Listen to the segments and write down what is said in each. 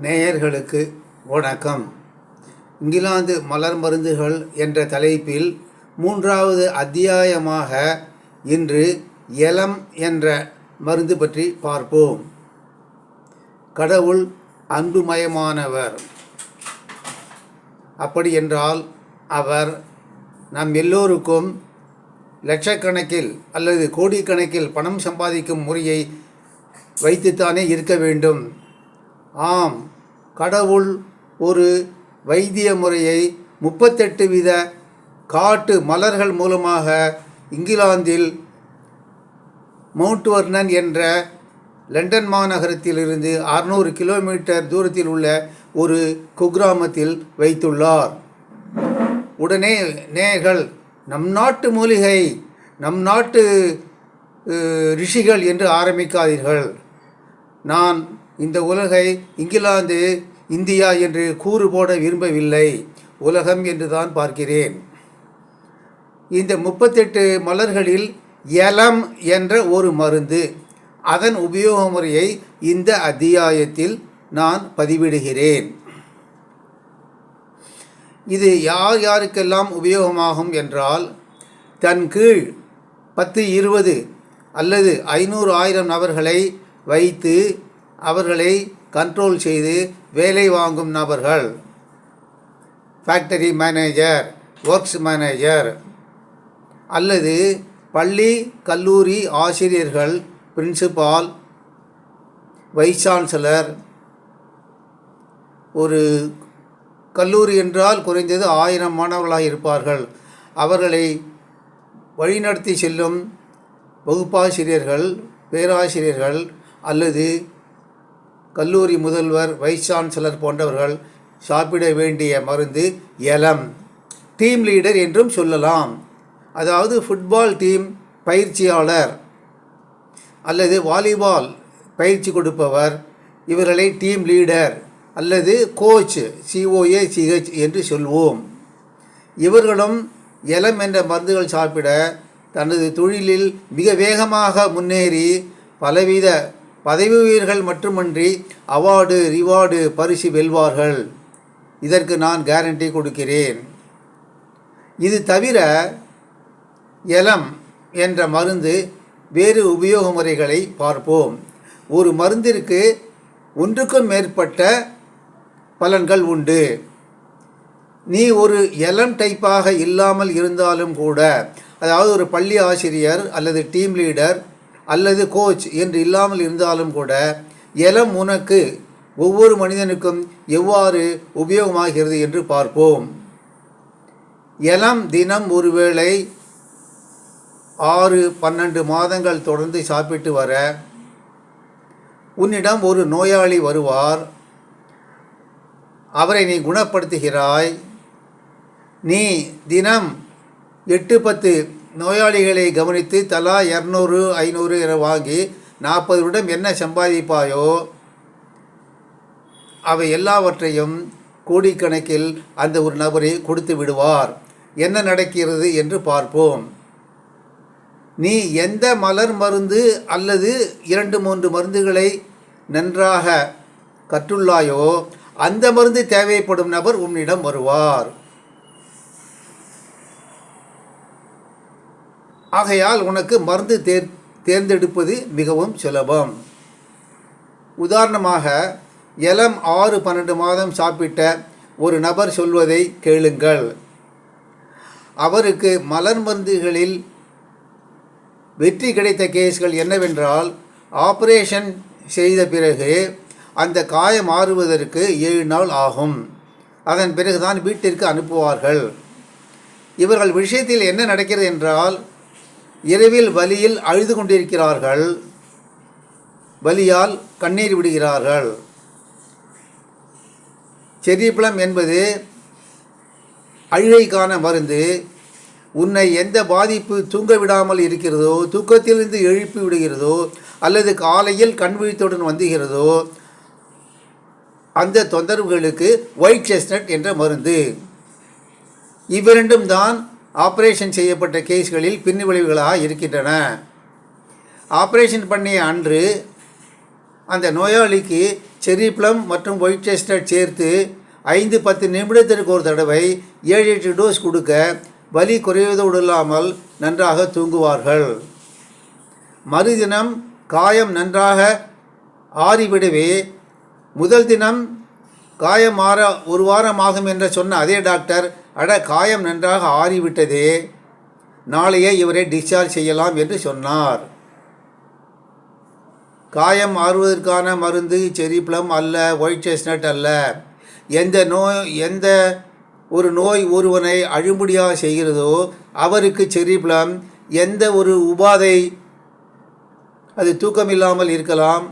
நேயர்களுக்கு வணக்கம். இங்கிலாந்து மலர் மருந்துகள் என்ற தலைப்பில் 3வது அத்தியாயமாக இன்று எலம் என்ற மருந்து பற்றி பார்ப்போம். கடவுள் அன்புமயமானவர். அப்படி என்றால் அவர் நம் எல்லோருக்கும் லட்சக்கணக்கில் அல்லது கோடிக்கணக்கில் பணம் சம்பாதிக்கும் முறையை வைத்துத்தானே இருக்க வேண்டும். ஆம், கடவுள் ஒரு வைத்திய முறையை 38 வித காட்டு மலர்கள் மூலமாக இங்கிலாந்தில் மவுண்ட் வர்னன் என்ற லண்டன் மாநகரத்திலிருந்து 600 கிலோமீட்டர் தூரத்தில் உள்ள ஒரு குக்கிராமத்தில் வைத்துள்ளார். உடனே நேயர்கள், நம் நாட்டு மூலிகை, நம் நாட்டு ரிஷிகள் என்று ஆரம்பிக்காதீர்கள். நான் இந்த உலகை இங்கிலாந்து, இந்தியா என்று கூறு போட விரும்பவில்லை. உலகம் என்று தான் பார்க்கிறேன். இந்த 38 மலர்களில் எலம் என்ற ஒரு மருந்து, அதன் உபயோக முறையை இந்த அத்தியாயத்தில் நான் பதிவிடுகிறேன். இது யார் யாருக்கெல்லாம் உபயோகமாகும் என்றால், தன் கீழ் 10, 20 அல்லது 500, 1000 நபர்களை வைத்து அவர்களை கண்ட்ரோல் செய்து வேலை வாங்கும் நபர்கள், ஃபேக்டரி மேனேஜர், ஒர்க்ஸ் மேனேஜர், அல்லது பள்ளி கல்லூரி ஆசிரியர்கள், பிரின்சிபால், வைஸ் சான்சலர். ஒரு கல்லூரி என்றால் குறைந்தது 1000 மாணவர்களாக இருப்பார்கள். அவர்களை வழிநடத்தி செல்லும் வகுப்பாசிரியர்கள், பேராசிரியர்கள் அல்லது கல்லூரி முதல்வர், வைஸ் சான்சலர் போன்றவர்கள் சாப்பிட வேண்டிய மருந்து எலம். டீம் லீடர் என்றும் சொல்லலாம். அதாவது ஃபுட்பால் டீம் பயிற்சியாளர் அல்லது வாலிபால் பயிற்சி கொடுப்பவர், இவர்களை டீம் லீடர் அல்லது கோச், COACH என்று சொல்வோம். இவர்களும் எலம் என்ற மருந்துகள் சாப்பிட தனது தொழிலில் மிக வேகமாக முன்னேறி பலவித பதவி உயர்கள் மட்டுமன்றி அவார்டு, ரிவார்டு, பரிசு வெல்வார்கள். இதற்கு நான் கேரண்டி கொடுக்கிறேன். இது தவிர எலம் என்ற மருந்து வேறு உபயோக முறைகளை பார்ப்போம். ஒரு மருந்திற்கு ஒன்றுக்கும் மேற்பட்ட பலன்கள் உண்டு. நீ ஒரு எலம் டைப்பாக இல்லாமல் இருந்தாலும் கூட, அதாவது ஒரு பள்ளி ஆசிரியர் அல்லது டீம் லீடர் அல்லது கோச் என்று இல்லாமல் இருந்தாலும் கூட, எலம் உனக்கு, ஒவ்வொரு மனிதனுக்கும் எவ்வாறு உபயோகமாகிறது என்று பார்ப்போம். எலம் தினம் ஒருவேளை 6-12 மாதங்கள் தொடர்ந்து சாப்பிட்டு வர, உன்னிடம் ஒரு நோயாளி வருவார். அவரை நீ குணப்படுத்துகிறாய். நீ தினம் 8-10 நோயாளிகளை கவனித்து தலா 200, 500 என வாங்கி 40 வருடம் என்ன சம்பாதிப்பாயோ அவை எல்லாவற்றையும் கோடிக்கணக்கில் அந்த ஒரு நபரை கொடுத்து விடுவார். என்ன நடக்கிறது என்று பார்ப்போம். நீ எந்த மலர் மருந்து அல்லது 2-3 மருந்துகளை நன்றாக கற்றுள்ளாயோ அந்த மருந்து தேவைப்படும் நபர் உன்னிடம் வருவார். ஆகையால் உனக்கு மருந்து தேர்ந்தெடுப்பது மிகவும் சுலபம். உதாரணமாக, எலம் 6-12 மாதம் சாப்பிட்ட ஒரு நபர் சொல்வதை கேளுங்கள். அவருக்கு மலர் மருந்துகளில் வெற்றி கிடைத்த கேஸ்கள் என்னவென்றால், ஆபரேஷன் செய்த பிறகு அந்த காயம் ஆறுவதற்கு 7 நாள் ஆகும். அதன் பிறகுதான் வீட்டிற்கு அனுப்புவார்கள். இவர்கள் விஷயத்தில் என்ன நடக்கிறது என்றால், இரவில் வலியில் அழுது கொண்டிருக்கிறார்கள், வலியால் கண்ணீர் விடுகிறார்கள். செரிப்ளம் என்பது அழுகைக்கான மருந்து. உன்னை எந்த பாதிப்பு தூங்க விடாமல் இருக்கிறதோ, தூக்கத்திலிருந்து எழுப்பி விடுகிறதோ, அல்லது காலையில் கண் விழித்துடன் வந்துகிறதோ, அந்த தொந்தரவுகளுக்கு ஒயிட் செஸ்னட் என்ற மருந்து. இவ்விரண்டும் தான் ஆப்ரேஷன் செய்யப்பட்ட கேஸ்களில் பின் விளைவுகளாக இருக்கின்றன. ஆப்ரேஷன் பண்ணிய அன்று அந்த நோயாளிக்கு செர்ரி ப்ளம் மற்றும் ஒயிட் செஸ்ட்நட் சேர்த்து 5-10 நிமிடத்திற்கு ஒரு தடவை 7-8 டோஸ் கொடுக்க வலி குறைவதோடு இல்லாமல் நன்றாக தூங்குவார்கள். மறுதினம் காயம் நன்றாக ஆறிவிடவே முதல் தினம் காயம் மாற 1 வாரம் ஆகும் என்று சொன்ன அதே டாக்டர், காயம் நன்றாக ஆறிவிட்டதே, நாளையே இவரை டிஸ்சார்ஜ் செய்யலாம் என்று சொன்னார். காயம் ஆறுவதற்கான மருந்து செர்ரி ப்ளம் அல்ல, ஒயிட் செஸ்ட்நட் அல்ல. எந்த ஒரு நோய் ஒருவனை அழும்படியாக செய்கிறதோ அவருக்கு செர்ரி ப்ளம், எந்த ஒரு உபாதை, அது தூக்கமில்லாமல் இருக்கலாம்,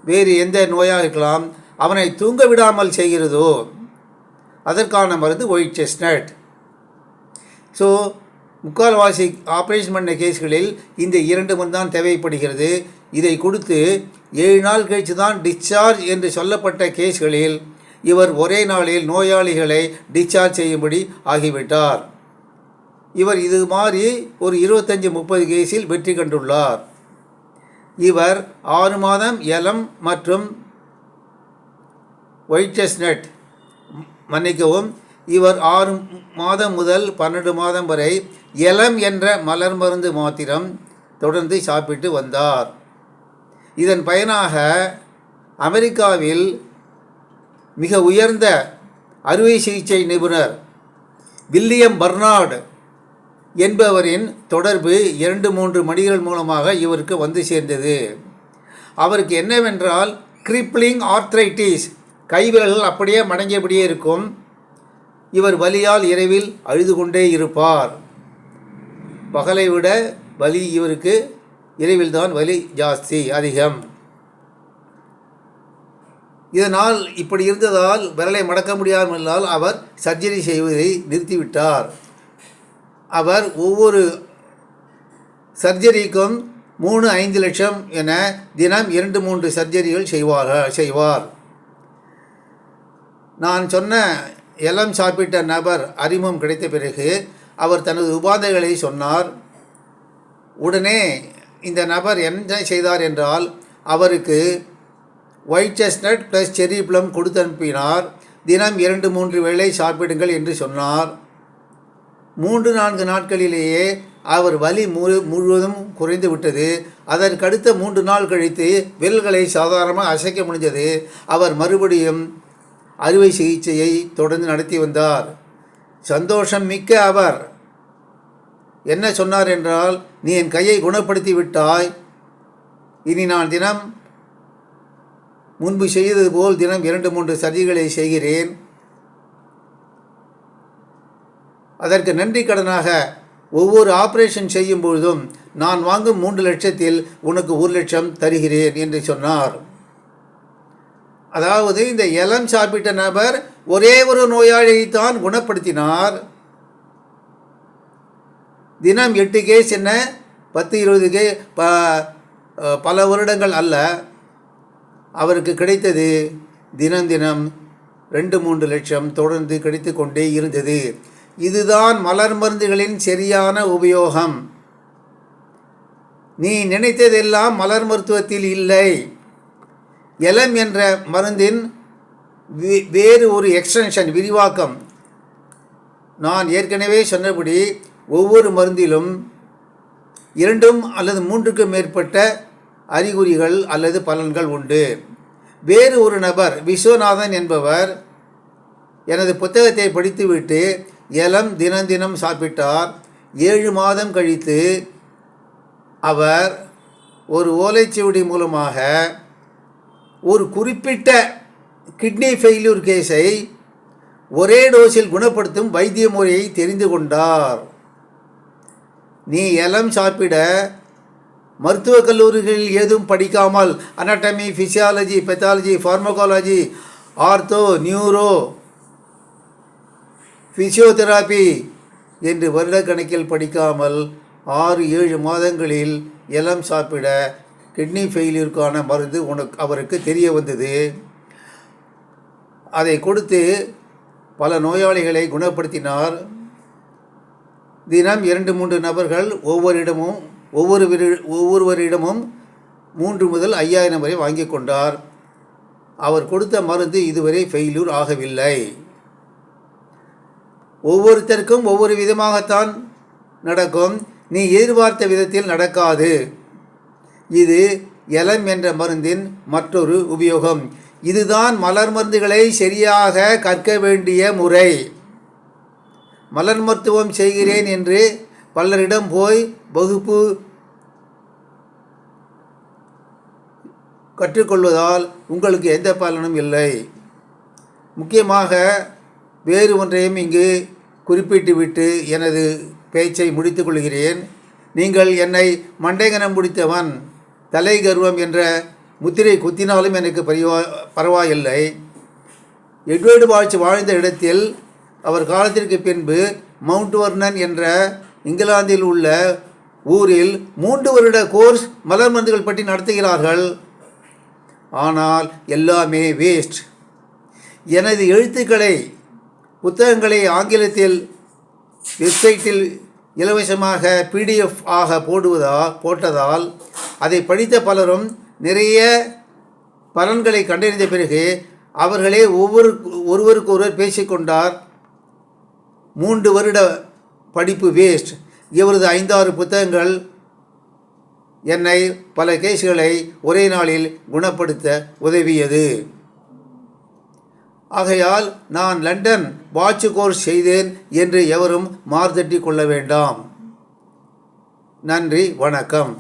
வேறு எந்த நோயாக இருக்கலாம், அவனை தூங்க விடாமல் செய்கிறதோ அதற்கான மருந்து ஒயிட் செஸ்ட்நட். ஸோ முக்கால்வாசி ஆப்ரேஷன் பண்ண கேஸ்களில் இந்த 2 மருந்து தான் தேவைப்படுகிறது. இதை கொடுத்து 7 நாள் கழித்து தான் டிஸ்சார்ஜ் என்று சொல்லப்பட்ட கேஸ்களில் இவர் ஒரே நாளில் நோயாளிகளை டிஸ்சார்ஜ் செய்யும்படி ஆகிவிட்டார். இவர் இது மாதிரி ஒரு 25-30 கேஸில் வெற்றி கண்டுள்ளார். இவர் 6 மாதம் எலம் மற்றும் ஒயிட் செஸ்ட்நட், மன்னிக்கவும், இவர் 6 மாதம் முதல் 12 மாதம் வரை எலம் என்ற மலர் மருந்து மாத்திரம் தொடர்ந்து சாப்பிட்டு வந்தார். இதன் பயனாக அமெரிக்காவில் மிக உயர்ந்த அறுவை சிகிச்சை நிபுணர் வில்லியம் பர்னார்டு என்பவரின் தொடர்பு 2-3 மனிதர்கள் மூலமாக இவருக்கு வந்து சேர்ந்தது. அவருக்கு என்னவென்றால் கிரிப்ளிங் ஆர்த்ரைட்டிஸ், கைவிரல்கள் அப்படியே மடங்கியபடியே இருக்கும். இவர் வலியால் இரவில் அழுது கொண்டே இருப்பார். பகலை விட வலி இவருக்கு இரவில்தான் வலி ஜாஸ்தி, அதிகம். இதனால் இப்படி இருந்ததால் விரலை மடக்க முடியாமல் அவர் சர்ஜரி செய்வதை நிறுத்திவிட்டார். அவர் ஒவ்வொரு சர்ஜரிக்கும் 3-5 லட்சம் என தினம் 2-3 சர்ஜரிகள் செய்வார். நான் சொன்ன எலம் சாப்பிட்ட நபர் அறிமுகம் கிடைத்த பிறகு அவர் தனது உபாதைகளை சொன்னார். உடனே இந்த நபர் என்ன செய்தார் என்றால், அவருக்கு white chestnut plus cherry plum கொடுத்து அனுப்பினார். தினம் 2-3 வேளை சாப்பிடுங்கள் என்று சொன்னார். 3-4 நாட்களிலேயே அவர் வலி முழுவதும் குறைந்து விட்டது. அதற்கடுத்த 3 நாள் கழித்து விரல்களை சாதாரணமாக அசைக்க முடிந்தது. அவர் மறுபடியும் அறுவை சிகிச்சையை தொடர்ந்து நடத்தி வந்தார். சந்தோஷம் மிக்க அவர் என்ன சொன்னார் என்றால், நீ என் கையை குணப்படுத்தி விட்டாய், இனி நான் தினம் முன்பு செய்தது போல் தினம் 2-3 சர்ஜரிகளை செய்கிறேன். அதற்கு நன்றி கடனாக ஒவ்வொரு ஆப்ரேஷன் செய்யும் பொழுதும் நான் வாங்கும் 3 லட்சத்தில் உனக்கு 1 லட்சம் தருகிறேன் என்று சொன்னார். அதாவது இந்த எலம் சாப்பிட்ட நபர் ஒரே ஒரு நோயாளியைத்தான் குணப்படுத்தினார். தினம் 8 கேஸ் என்ன 10-20 கேஸ் பல வருடங்கள் அல்ல. அவருக்கு கிடைத்தது தினம் 2-3 லட்சம் தொடர்ந்து கிடைத்து கொண்டே இருந்தது. இதுதான் மலர் மருந்துகளின் சரியான உபயோகம். நீ நினைத்ததெல்லாம் மலர் மருத்துவத்தில் இல்லை. எலம் என்ற மருந்தின் வேறு ஒரு எக்ஸ்டென்ஷன், விரிவாக்கம். நான் ஏற்கனவே சொன்னபடி ஒவ்வொரு மருந்திலும் 2 அல்லது 3க்கும் மேற்பட்ட அறிகுறிகள் அல்லது பலன்கள் உண்டு. வேறு ஒரு நபர், விஸ்வநாதன் என்பவர், எனது புத்தகத்தை படித்துவிட்டு எலம் தினம் சாப்பிட்டார். 7 மாதம் கழித்து அவர் ஒரு ஓலைச்சுவடி மூலமாக ஒரு குறிப்பிட்ட கிட்னி ஃபெயில்யூர் கேஸை ஒரே டோஸில் குணப்படுத்தும் வைத்திய முறையை தெரிந்து கொண்டார். நீ எலம் சாப்பிட மருத்துவக் கல்லூரிகளில் ஏதும் படிக்காமல் anatomy, physiology, pathology, pharmacology, ortho, neuro, physiotherapy என்று வருடக்கணக்கில் படிக்காமல் 6-7 மாதங்களில் எலம் சாப்பிட கிட்னி ஃபெயிலியருக்கான மருந்து அவருக்கு தெரிய வந்தது. அதை கொடுத்து பல நோயாளிகளை குணப்படுத்தினார். தினம் 2-3 நபர்கள் ஒவ்வொருவரிடமும் 3 முதல் 5000 வரை வாங்கி கொண்டார். அவர் கொடுத்த மருந்து இதுவரை ஃபெயில்யூர் ஆகவில்லை. ஒவ்வொருத்தருக்கும் ஒவ்வொரு விதமாகத்தான் நடக்கும். நீ எதிர்பார்த்த விதத்தில் நடக்காது. இது எலம் என்ற மருந்தின் மற்றொரு உபயோகம். இதுதான் மலர் மருந்துகளை சரியாக கற்க வேண்டிய முறை. மலர் மருத்துவம் செய்கிறேன் என்று பலரிடம் போய் வகுப்பு கற்றுக்கொள்வதால் உங்களுக்கு எந்த பலனும் இல்லை. முக்கியமாக வேறு ஒன்றையும் இங்கு குறிப்பிட்டுவிட்டு எனது பேச்சை முடித்து கொள்கிறேன். நீங்கள் என்னை மண்டைகனம் முடித்தவன், தலை கர்வம் என்ற முத்திரை குத்தினாலும் எனக்கு பரவாயில்லை. எட்வர்டு வாட்ச் வாழ்ந்த இடத்தில் அவர் காலத்திற்கு பின்பு மவுண்ட் வர்னன் என்ற இங்கிலாந்தில் உள்ள ஊரில் 3 வருட கோர்ஸ் மலர் மருந்துகள் பற்றி நடத்துகிறார்கள். ஆனால் எல்லாமே வேஸ்ட். எனது எழுத்துக்களை, புத்தகங்களை ஆங்கிலத்தில் வெப்சைட்டில் இலவசமாக PDF ஆக போட்டதால் அதை படித்த பலரும் நிறைய பலன்களை கண்டறிந்த பிறகு அவர்களே ஒருவருக்கொருவர் பேசிக்கொண்டார். 3 வருட படிப்பு வேஸ்ட். இவரது 5-6 புத்தகங்கள் என்னை பல கேஸ்களை ஒரே நாளில் குணப்படுத்த உதவியது. ஆகையால் நான் லண்டன் வாட்ச் கோர்ஸ் செய்தேன் என்று எவரும் மார்தட்டி கொள்ள வேண்டாம். நன்றி, வணக்கம்.